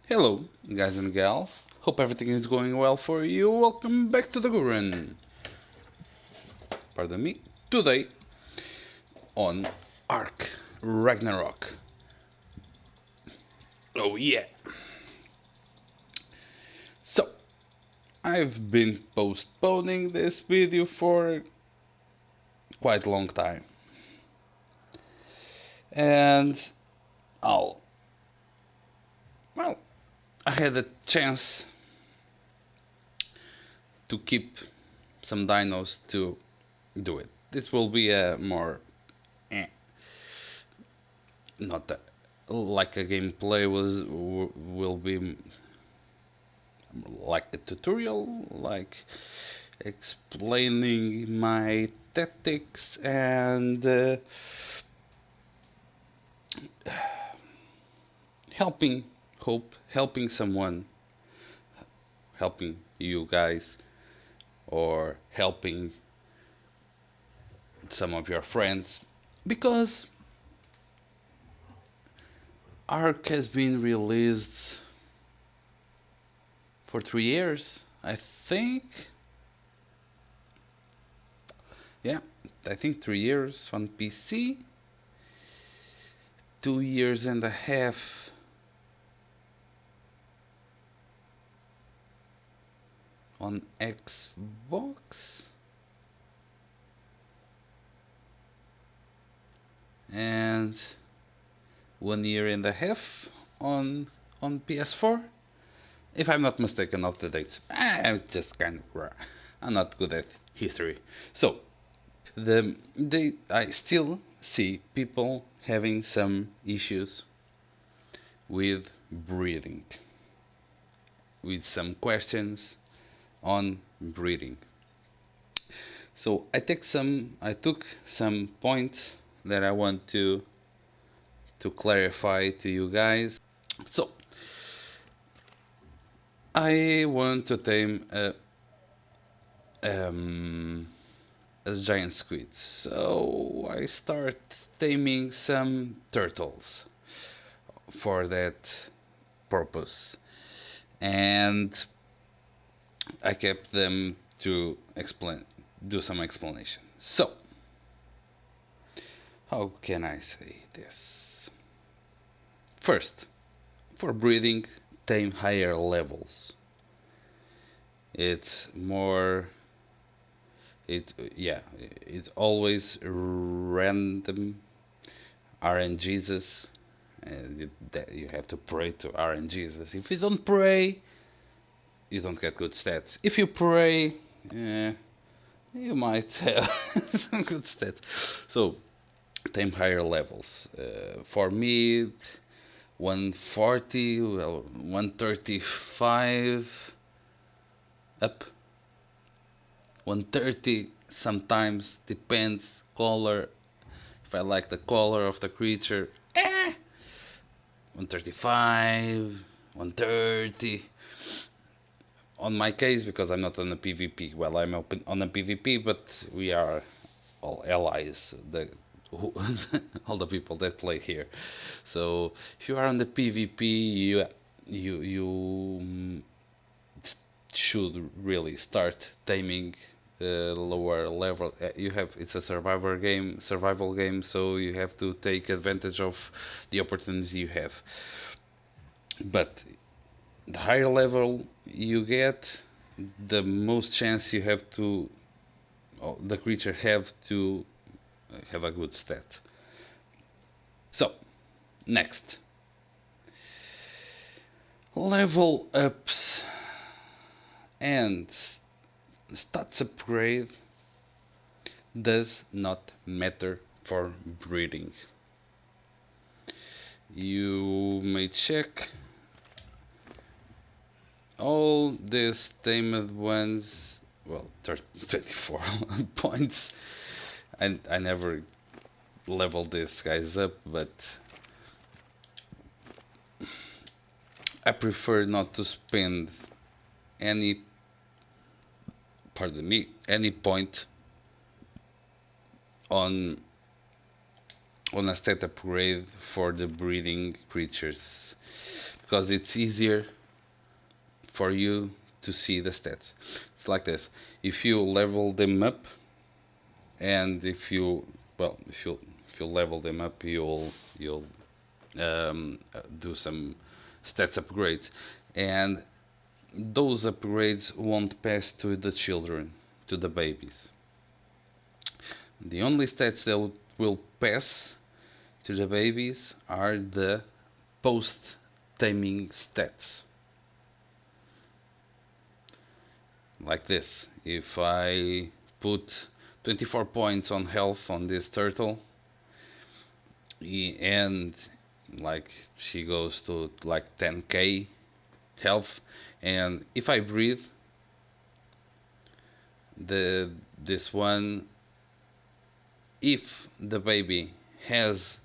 Hello, guys and gals. Hope everything is going well for you. Welcome back to TheGuren. Pardon me. Today on ARK Ragnarok. Oh yeah. So, I've been postponing this video for quite a long time. And I'll well, I had a chance to keep some dinos to do it. This will be a more not a, like a gameplay will be like a tutorial, like explaining my tactics and helping helping someone, helping you guys, or helping some of your friends, because ARK has been released for 3 years, I think. Yeah, I think 3 years on PC, 2 years and a half on Xbox, and 1 year and a half on PS4. If I'm not mistaken of the dates. I'm just kind of I'm not good at history. So I still see people having some issues with breeding, with some questions on breeding. So I took some points that I want to clarify to you guys. So I want to tame a giant squid. So I start taming some turtles for that purpose, and I kept them to do some explanation. So how can I say this? First, for breeding, tame higher levels. It's more it's always random RNGs, and you have to pray to RNGs. If you don't pray, you don't get good stats. If you pray, you might have some good stats. So, tame higher levels. For me, 140, well, 135 up. 130 sometimes, depends color. If I like the color of the creature, 135, 130. On my case, because I'm not on a PvP. Well, I'm open on a PvP, but we are all allies. All the people that play here. So if you are on the PvP, you should really start taming lower level. It's a survival game, so you have to take advantage of the opportunities you have. But the higher level you get, the most chance you have to the creature have to have a good stat. So next, level ups and stats upgrade does not matter for breeding. You may check all these tamed ones, well, 24 points. And I never leveled these guys up, but I prefer not to spend any any point on a stat upgrade for the breeding creatures, because it's easier for you to see the stats. It's like this: if you level them up, and if you level them up, you'll do some stats upgrades, and those upgrades won't pass to the children, to the babies. The only stats that will pass to the babies are the post taming stats. Like this: if I put 24 points on health on this turtle, and like she goes to like 10k health, and if I breed this one, if the baby has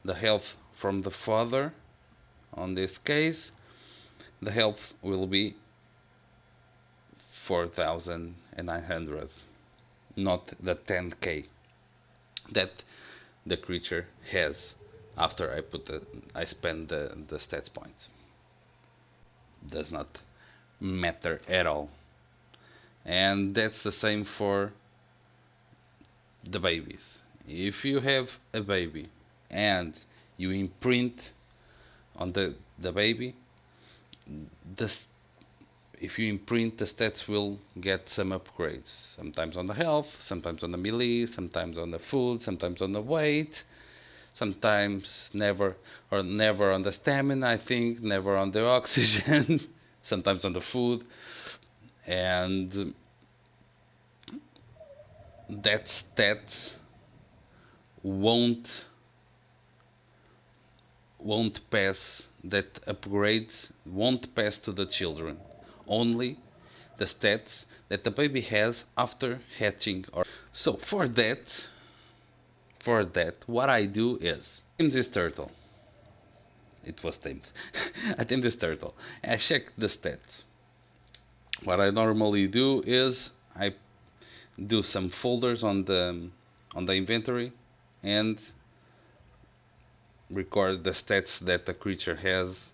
the health from the father, on this case the health will be 4,900, not the 10k that the creature has after I spend the stats points. Does not matter at all. And that's the same for the babies. If you have a baby and you imprint on the baby, if you imprint, the stats will get some upgrades. Sometimes on the health, sometimes on the melee, sometimes on the food, sometimes on the weight, sometimes never on the stamina, I think, never on the oxygen, sometimes on the food. And that stats won't pass, that upgrades won't pass to the children, only the stats that the baby has after hatching. So for that what I do is tame this turtle. It was tamed. I tame this turtle. I check the stats. What I normally do is I do some folders on the inventory and record the stats that the creature has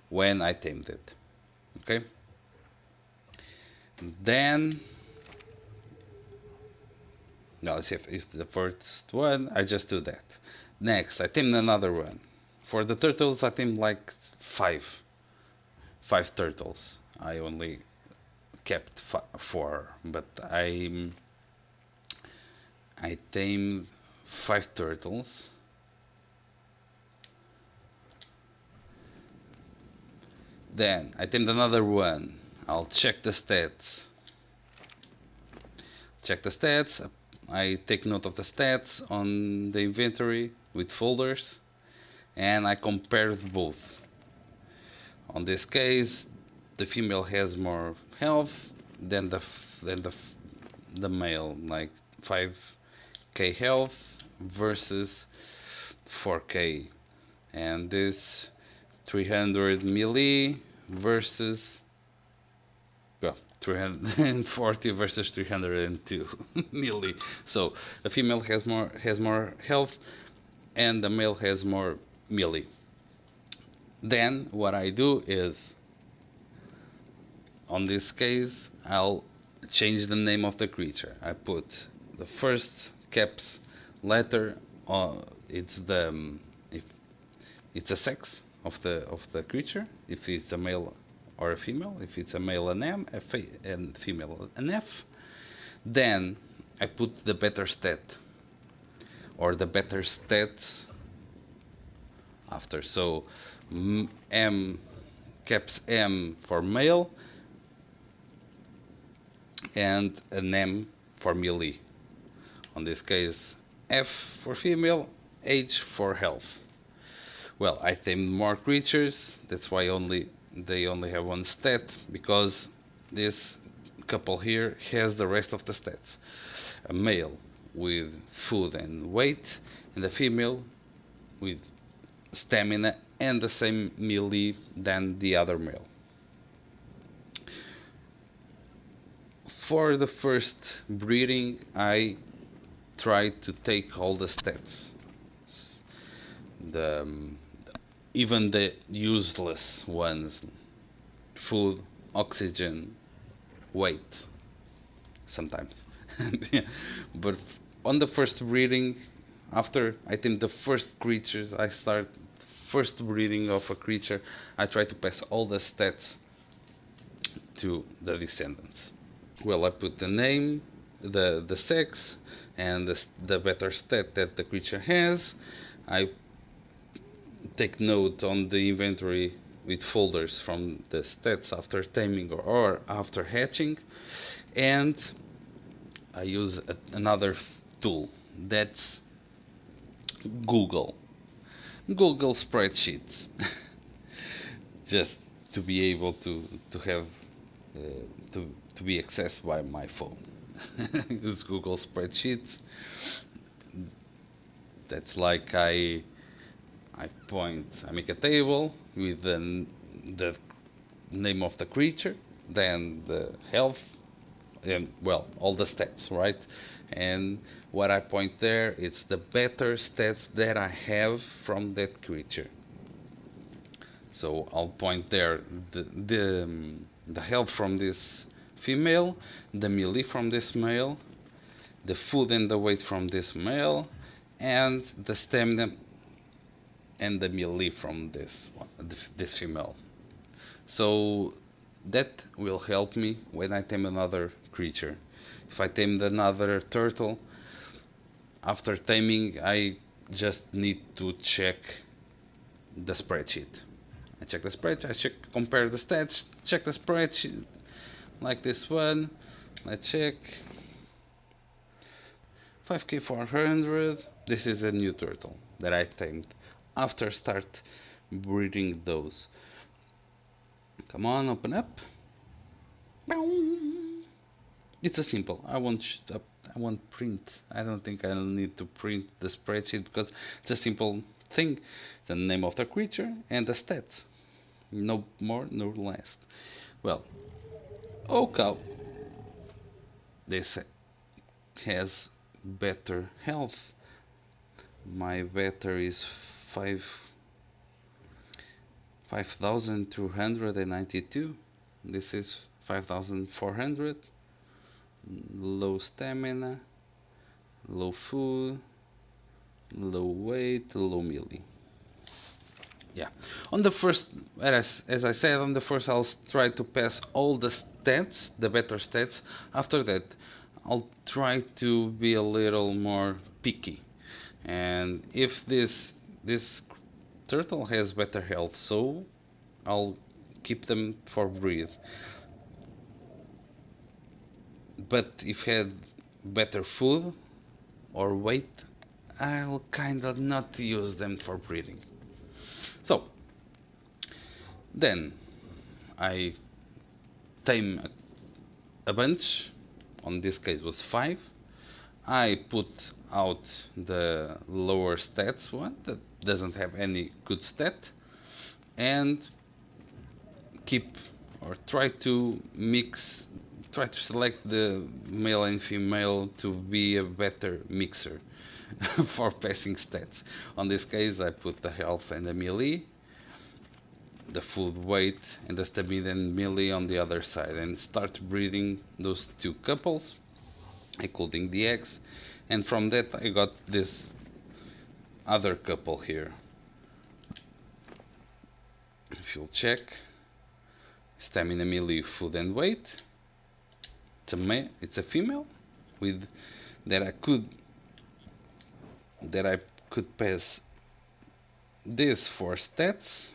when I tamed it. Okay? Then, now let's see if it's the first one, I just do that. Next, I tamed another one. For the turtles, I tamed like five turtles. I only kept four, but I tamed 5 turtles. Then I tamed another one. I'll check the stats. I take note of the stats on the inventory with folders, and I compare both. On this case, the female has more health than the male, like 5k health versus 4k, and this 300 melee versus 340 versus 302 melee. So the female has more health and the male has more melee. Then what I do is, on this case, I'll change the name of the creature. I put the first caps letter. It's the if it's a sex of the creature. If it's a male or a female. If it's a male, an M, and female, an F. Then I put the better stat or the better stats after. So M, caps M for male and an M for melee. On this case, F for female, H for health. Well, I tamed more creatures, that's why they only have one stat, because this couple here has the rest of the stats. A male with food and weight, and a female with stamina and the same melee than the other male. For the first breeding, I try to take all the stats. even the useless ones, food, oxygen, weight, sometimes. Yeah. But on the first breeding, after I think the first creatures, I start first breeding of a creature, I try to pass all the stats to the descendants. Well, I put the name, the sex, and the better stat that the creature has. I take note on the inventory with folders from the stats after taming or after hatching, and I use another tool, that's Google. Google spreadsheets, just to be able to have uh, to be accessed by my phone. Use Google spreadsheets. That's like I make a table with the name of the creature, then the health, and well, all the stats, right? And what I point there, it's the better stats that I have from that creature. So I'll point there the health from this female, the melee from this male, the food and the weight from this male, and the stamina and the melee from this female. So that will help me when I tame another creature. If I tamed another turtle, after taming I just need to check the spreadsheet. I check the spreadsheet, compare the stats, check the spreadsheet, like this one. I check 5k400. This is a new turtle that I tamed after start breeding those. Come on, open up. It's a simple. I won't print. I don't think I'll need to print the spreadsheet because it's a simple thing. The name of the creature and the stats. No more, no less. Well, oh cow. This has better health. My better is 5292. This is 5400. Low stamina, low food, low weight, low melee. Yeah, on the first, as I said, on the first I'll try to pass all the stats, the better stats. After that I'll try to be a little more picky, and if this turtle has better health, so I'll keep them for breed. But if had better food or weight, I'll kinda not use them for breeding. So then I tame a bunch. On this case was 5. I put out the lower stats one that doesn't have any good stat, and keep or try to mix, try to select the male and female to be a better mixer for passing stats. On this case I put the health and the melee, the food, weight, and the stamina and melee on the other side, and start breeding those two couples, including the eggs. And from that I got this other couple here. If you'll check, stamina, melee, food, and weight. It's a female with that I could pass this for stats.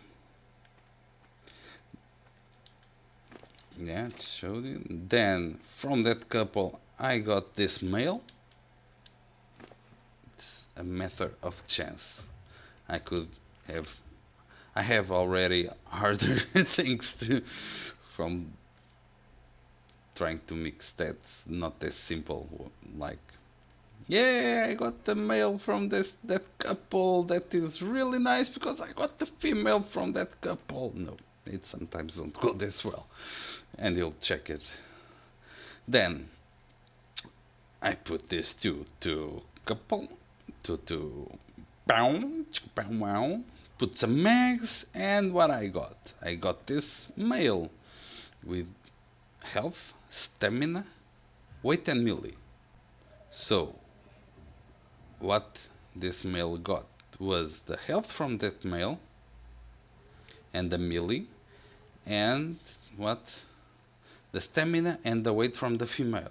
Yeah, it showed you. Then from that couple I got this male. It's a matter of chance. I could have I have already harder things to from trying to mix stats, not as simple like, yeah, I got the male from that couple. That is really nice because I got the female from that couple. No, it sometimes don't go this well, and you'll check it. Then I put this to couple to bow, bow, put some eggs, and what I got? I got this male with health, stamina, weight, and melee. So, what this male got was the health from that male, and the melee, and what? The stamina and the weight from the female.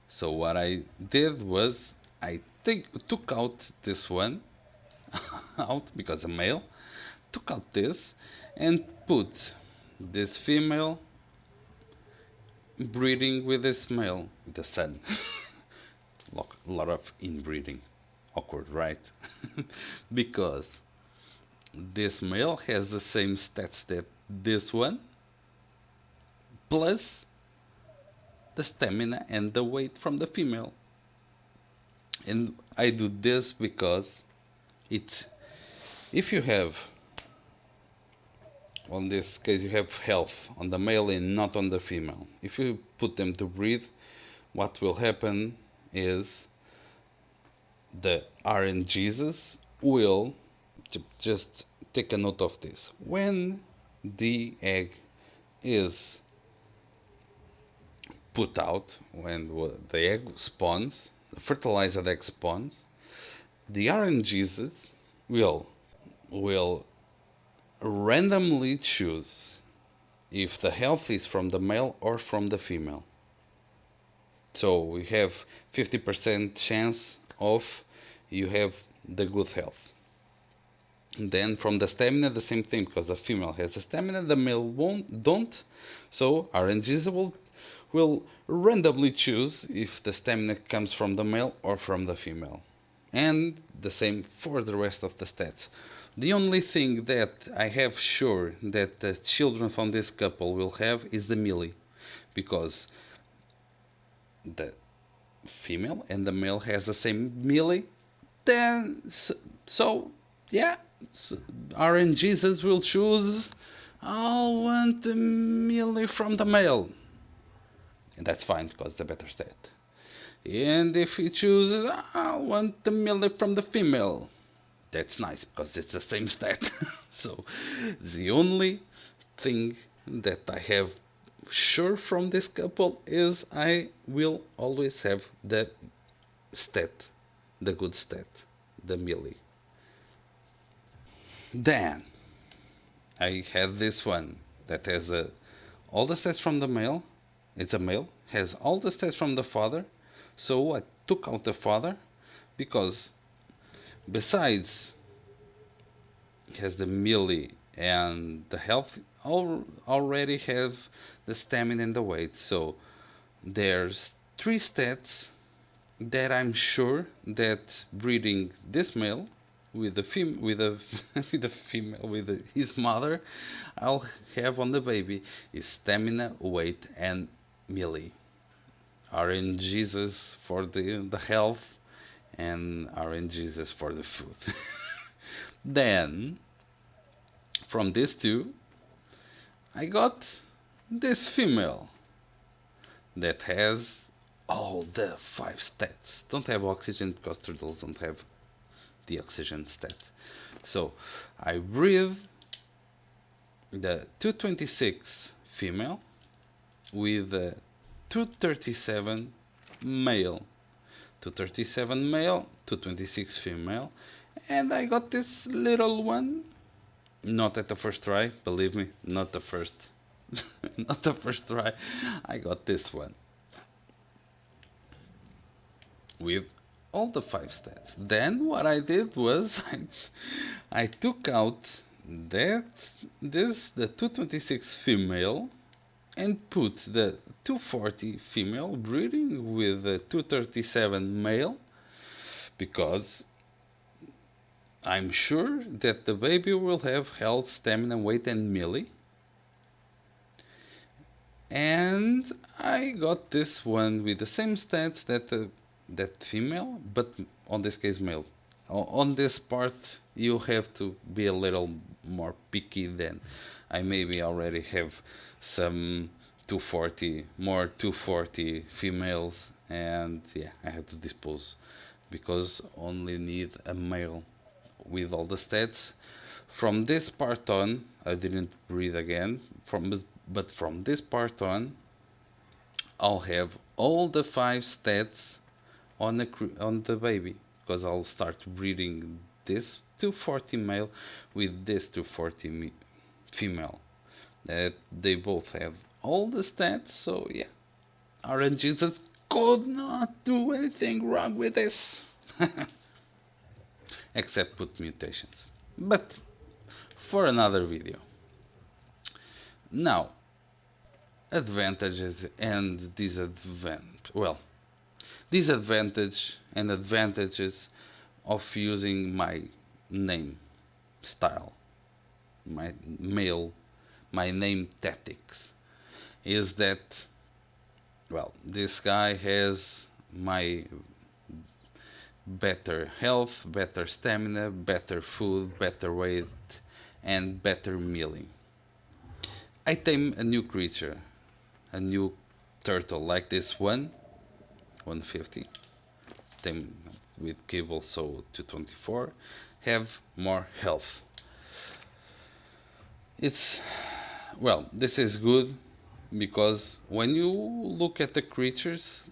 So what I did was I took out this one out because a male, took out this and put this female breeding with this male, with the son. A lot of inbreeding. Awkward, right? Because this male has the same stats that this one, plus the stamina and the weight from the female. And I do this because it's, if you have, on this case you have health on the male and not on the female, if you put them to breed, what will happen is the RNGs will, just take a note of this, when the egg is put out, when the egg spawns, the fertilized egg spawns, the RNGs will randomly choose if the health is from the male or from the female. So we have 50% chance of you have the good health. And then from the stamina, the same thing, because the female has the stamina, the male don't. So RNGs will randomly choose if the stamina comes from the male or from the female. And the same for the rest of the stats. The only thing that I have sure that the children from this couple will have is the melee, because the female and the male has the same melee. Then so yeah, so RNGs will choose, I want the melee from the male, and that's fine because the better stat. And if he chooses, I want the melee from the female, that's nice because it's the same stat. So the only thing that I have sure from this couple is I will always have the stat, the good stat, the melee. Then I had this one that has all the stats from the male. It's a male, has all the stats from the father. So I took out the father because besides has the melee and the health, already have the stamina and the weight. So there's three stats that I'm sure that breeding this male with the with the with the female with his mother, I'll have on the baby is stamina, weight, and melee. RNGs for the health, and RNGs for the food. Then from these two, I got this female that has all the 5 stats. Don't have oxygen because turtles don't have the oxygen stat. So I breed the 226 female with the 237 male. 237 male, 226 female, and I got this little one. Not at the first try, believe me, not the first. Not the first try. I got this one with all the 5 stats. Then what I did was I took out the 226 female and put the 240 female breeding with the 237 male, because I'm sure that the baby will have health, stamina, weight, and melee. And I got this one with the same stats that female, but on this case male. On this part, you have to be a little more picky than I maybe already have some 240 females, and yeah, I had to dispose because only need a male with all the stats. From this part on, I didn't breed again. But from this part on, I'll have all the 5 stats on the baby, because I'll start breeding this 240 male with this 240 female. That they both have all the stats. So yeah, RNGesus could not do anything wrong with this. Except put mutations. But for another video. Now, advantages and disadvantages. Well, disadvantage and advantages of using my name style, my my name tactics, is that, well, this guy has my better health, better stamina, better food, better weight, and better milling. I tame a new creature, a new turtle like this one, 150. Tame with cable, so 224. Have more health. It's, well, this is good because when you look at the creatures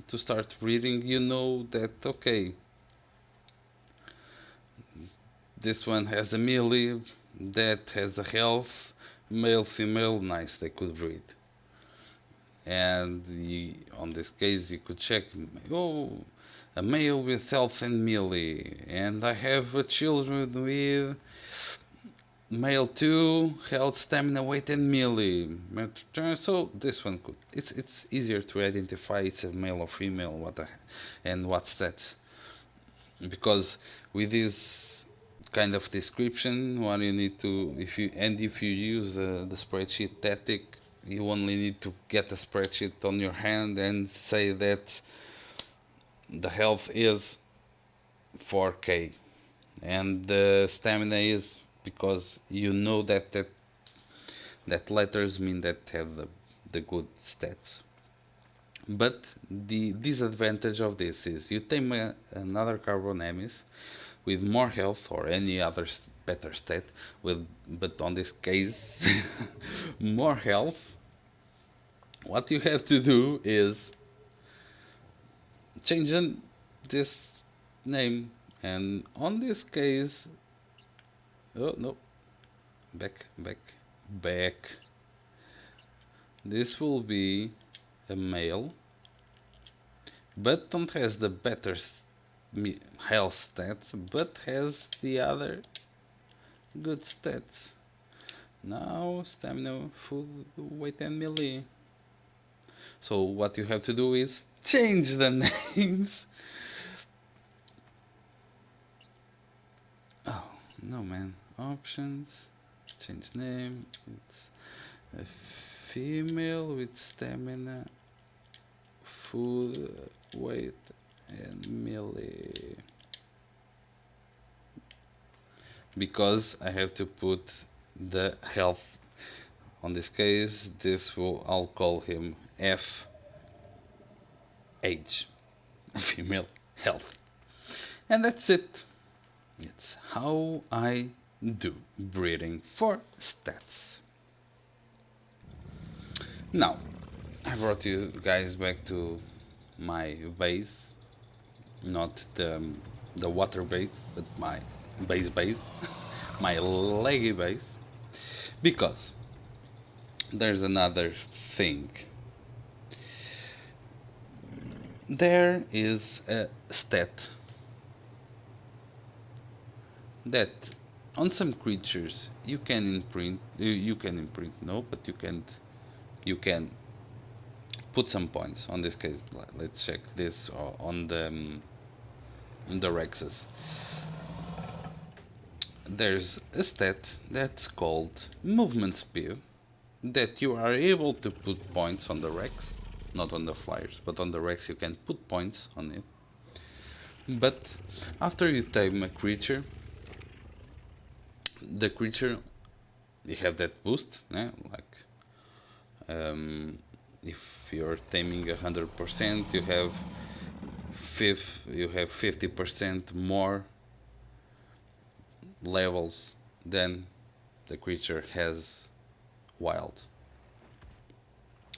to start breeding, you know that, okay, this one has the melee, that has the health, male, female, nice, they could breed. And on this case, you could check, oh, a male with health and melee, and I have a children with male 2, health, stamina, weight, and melee. So this one could. It's easier to identify it's a male or female, and what stats, because with this kind of description, what you need to, if you use the spreadsheet tactic, you only need to get a spreadsheet on your hand and say that the health is 4k and the stamina is, because you know that letters mean that have the good stats. But the disadvantage of this is you tame another Carbonemis with more health or any other better stat, but on this case more health. What you have to do is change this name, and on this case, oh no, back. This will be a male, but don't has the better health stats, but has the other good stats. Now stamina, food, weight, and melee. So what you have to do is change the names. Oh no, man! Options, change name. It's a female with stamina, food, weight, and melee. Because I have to put the health. On this case, I'll call him F age, female health, and that's it. It's how I do breeding for stats. Now, I brought you guys back to my base, not the water base, but my base, my leggy base, because there's another thing. There is a stat that on some creatures you can imprint. No, but you can put some points. On this case, let's check this on the Rexes. There's a stat that's called movement speed, that you are able to put points on the Rex, not on the flyers, but on the Rex you can put points on it. But after you tame a creature, the creature, you have that boost, like if you're taming 100%, you have 50% more levels, then the creature has wild.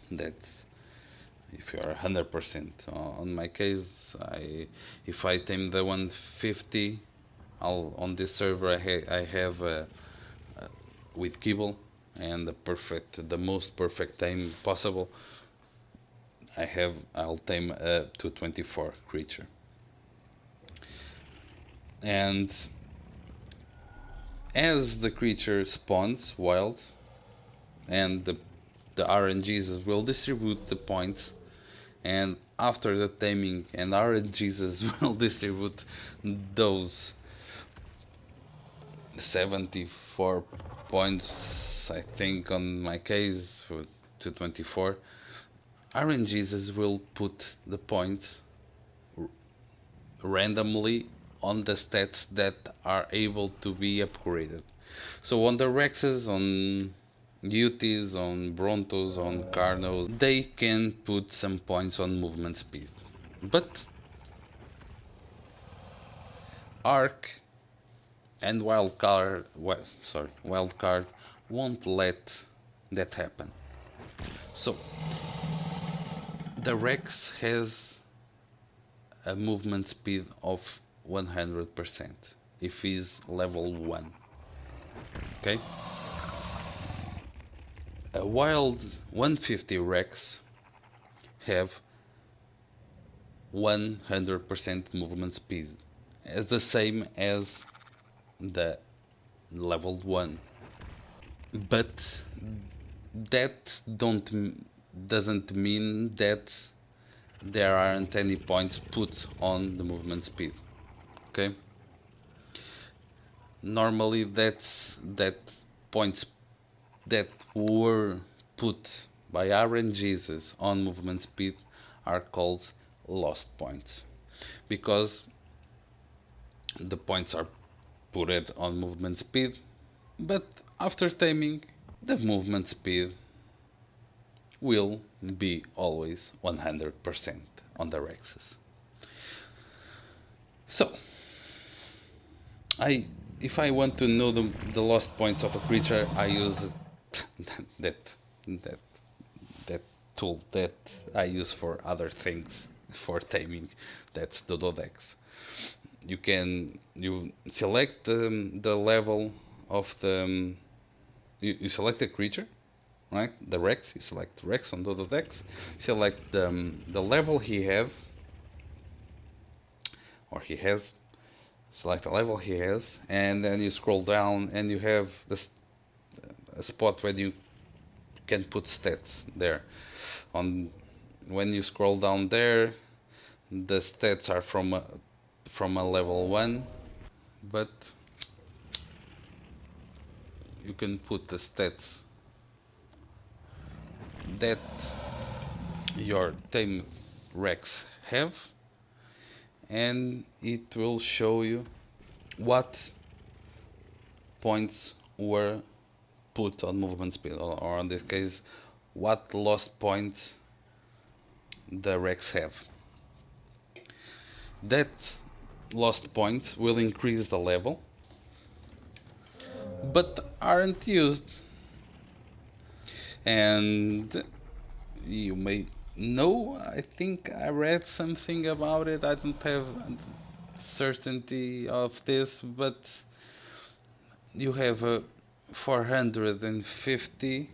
That's if you are 100%. On my case, if I tame the 150, on this server I have with kibble and the most perfect tame possible. I'll tame a 224 creature, and as the creature spawns wild, and the RNGs will distribute the points, and after the taming and RNGs will distribute those 74 points, I think, on my case for 224. RNGs will put the points randomly on the stats that are able to be upgraded. So on the Rexes, on UTs, on Brontos, on Carnos, they can put some points on movement speed. But Arc and Wildcard won't let that happen. So the Rex has a movement speed of 100% if he's level 1. Okay? A wild 150 Rex have 100% movement speed, as the same as the leveled 1. But that doesn't mean that there aren't any points put on the movement speed. Okay? Normally that points that were put by RNGs on movement speed are called lost points, because the points are put on movement speed, but after taming the movement speed will be always 100% on the Rexes. So if I want to know the lost points of a creature, I use that that that tool that I use for other things for taming. That's the Dodex. You select the level of the you select the creature, right? The Rex. You select Rex on Dodex. Select the level he have or he has. Select the level he has, and then you scroll down, and you have a spot where you can put stats there. When you scroll down there, the stats are from a level 1, but you can put the stats that your tame Rex have, and it will show you what points were put on movement speed, or in this case, what lost points the Rex have. That lost points will increase the level, but aren't used. And you may know, I think I read something about it, I don't have certainty of this, but you have a 450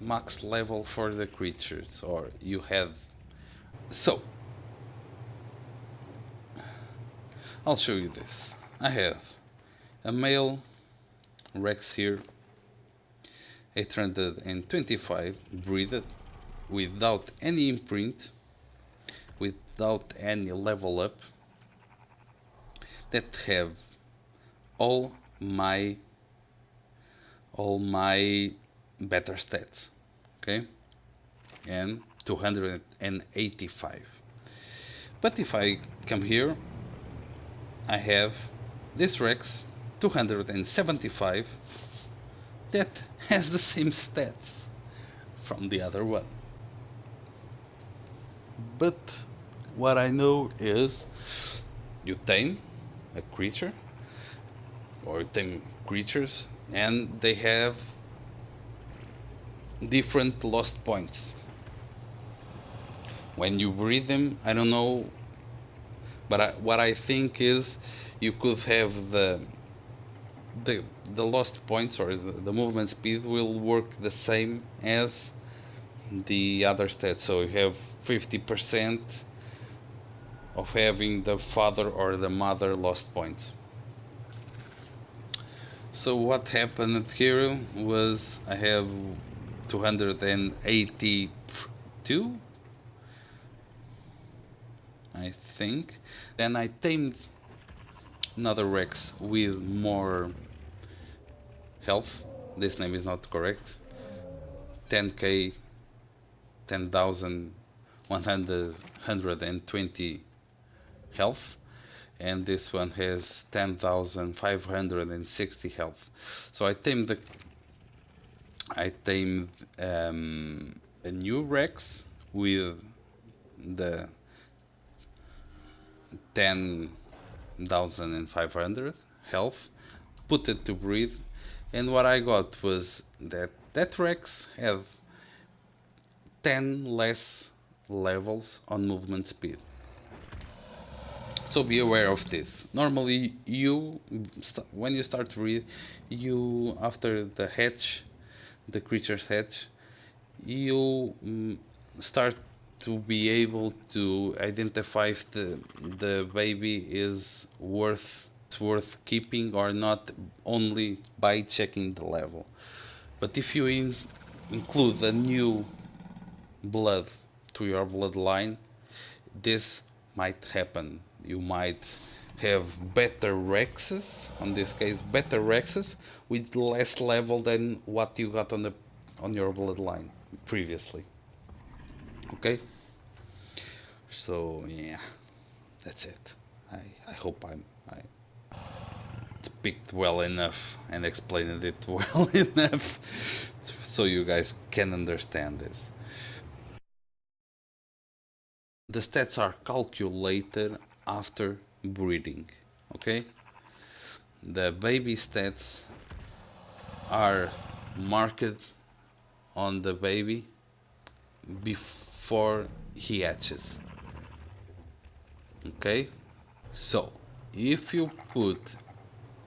max level for the creatures, or you have. So I'll show you this. I have a male Rex here, 825 breeded, without any imprint, without any level up, that have all my better stats, okay, and 285. But if I come here, I have this Rex 275 that has the same stats from the other one. But what I know is you tame a creature, or tame creatures, and they have different lost points. When you breed them, I don't know, but what I think is you could have the the lost points or the movement speed will work the same as the other stats. So you have 50% of having the father or the mother lost points. So what happened here was I have 282, I think. Then I tamed another Rex with more health. This name is not correct. 10k, 10,120 health, and this one has 10,560 health. So I tamed a new Rex with the 10,500 health, put it to breed, and what I got was that Rex had 10 less levels on movement speed. So be aware of this. Normally, when you start to breed, you after the hatch, the creature's hatch, you start to be able to identify if the baby is worth keeping or not, only by checking the level. But if you include a new blood to your bloodline, this might happen. You might have better Rexes, on this case better Rexes with less level than what you got on your bloodline previously. Okay, so yeah, that's it. I hope I speak well enough and explained it well enough so you guys can understand this. The stats are calculated after breeding. Okay, the baby stats are marked on the baby before he hatches. Okay, so if you put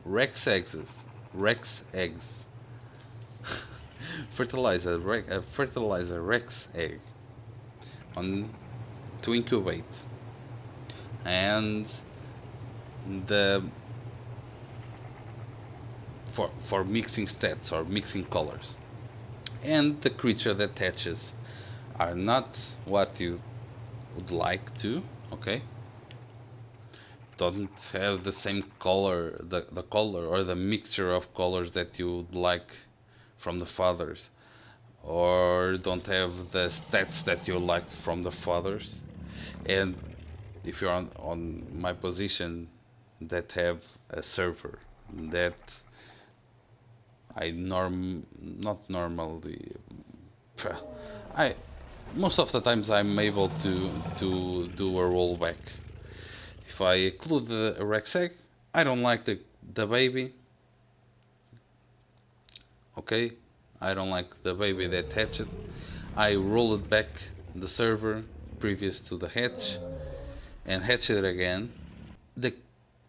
Rex eggs, fertilizer Rex egg on to incubate, and the for mixing stats or mixing colors, and the creature that hatches are not what you would like to, okay, don't have the same color, the color or the mixture of colors that you would like from the fathers, or don't have the stats that you liked from the fathers, and if you're on my position that have a server that I not normally I most of the times I'm able to do a rollback. If I include the Rex egg, I don't like the baby. Okay, I don't like the baby that hatched. I roll it back the server previous to the hatch and hatch it again. The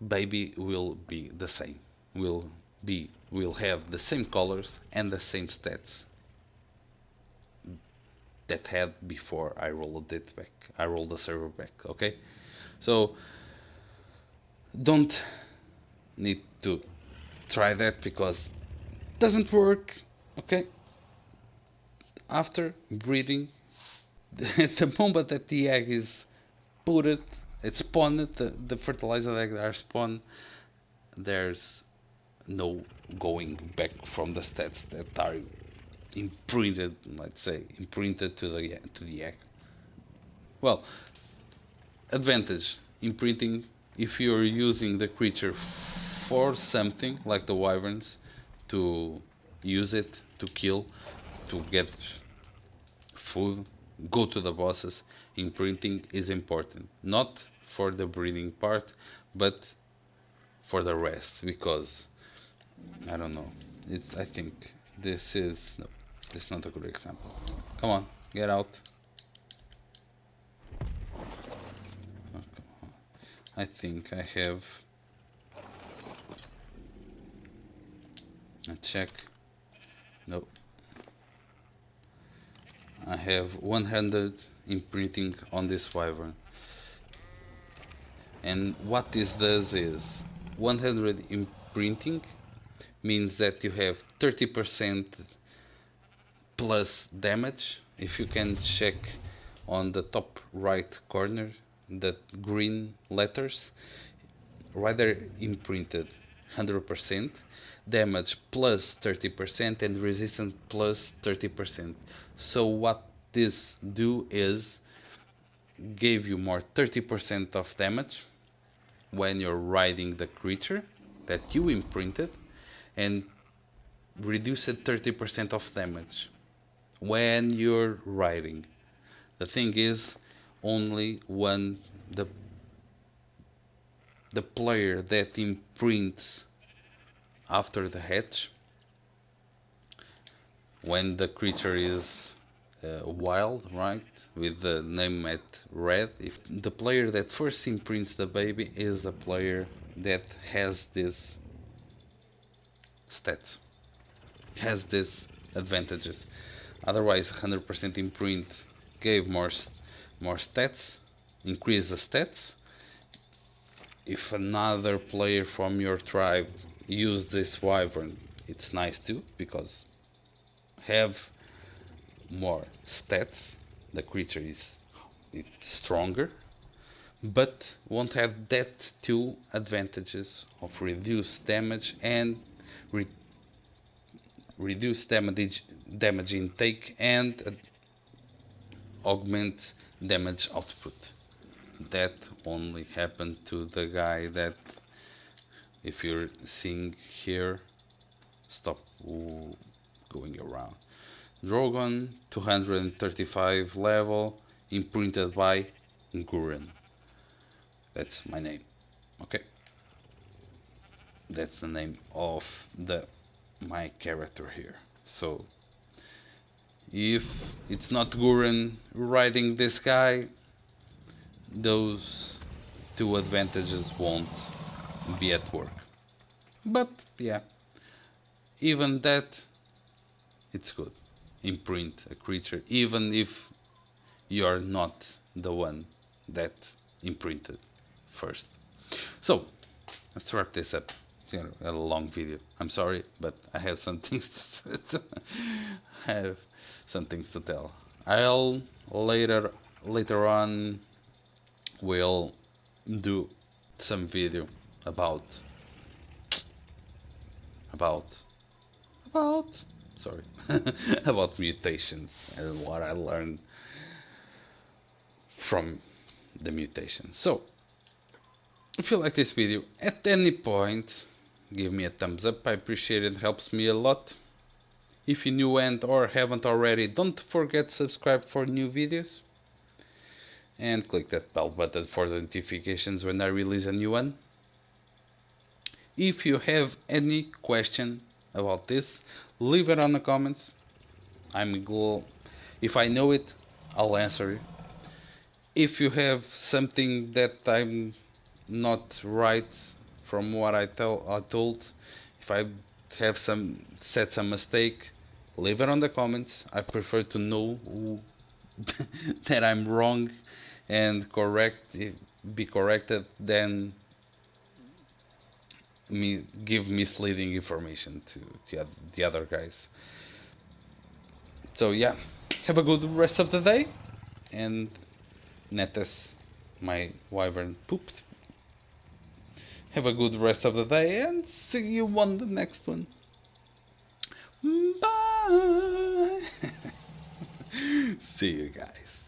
baby will be the same. Will have the same colors and the same stats that had before I rolled it back. I rolled the server back. Okay, so don't need to try that because it doesn't work. Okay, after breeding, the moment that the egg is put it's spawned, the fertilized egg are spawned, there's no going back from the stats that are imprinted, let's say, imprinted to the egg. Well, advantage imprinting if you're using the creature for something like the wyverns, to use it to kill, to get food, go to the bosses. Imprinting is important, not for the breeding part, but for the rest, because I don't know. I think this is no. This is not a good example. Come on, get out. I think I have a check. Nope. I have 100 imprinting on this wyvern. And what this does is 100 imprinting means that you have 30% plus damage. If you can check on the top right corner, the green letters, right there imprinted 100%, damage plus 30%, and resistance plus 30%. So what this do is give you more 30% of damage when you're riding the creature that you imprinted, and reduce it 30% of damage when you're riding. The thing is, only when the player that imprints after the hatch, when the creature is wild, right, with the name at red, if the player that first imprints the baby is the player that has this stats, has these advantages. Otherwise, 100% imprint gave more stats, increase the stats. If another player from your tribe used this wyvern, it's nice too, because have more stats, the creature is stronger, but won't have that two advantages of reduced damage and re reduce damage intake and augment damage output. That only happened to the guy that, if you're seeing here, stop going around. Drogon, 235 level, imprinted by TheGuren. That's my name. Okay, that's the name of my character here. So if it's not Guren riding this guy, those two advantages won't be at work. But yeah, even that, it's good. Imprint a creature, even if you are not the one that imprinted first. So let's wrap this up. It's a long video. I'm sorry, but I have some things to have some things to tell. I'll later on will do some video about about about sorry about mutations and what I learned from the mutations. So if you like this video at any point, give me a thumbs up. I appreciate it. It helps me a lot. If you're new and or haven't already, don't forget to subscribe for new videos. And click that bell button for the notifications when I release a new one. If you have any question about this, leave it on the comments. If I know it, I'll answer it. If you have something that I'm not right from what I told, if I have said some mistake, leave it on the comments. I prefer to know that I'm wrong and be corrected than give misleading information to the other guys. So yeah, have a good rest of the day, and Nettes, my wyvern, pooped. Have a good rest of the day, and see you on the next one. Bye. See you guys.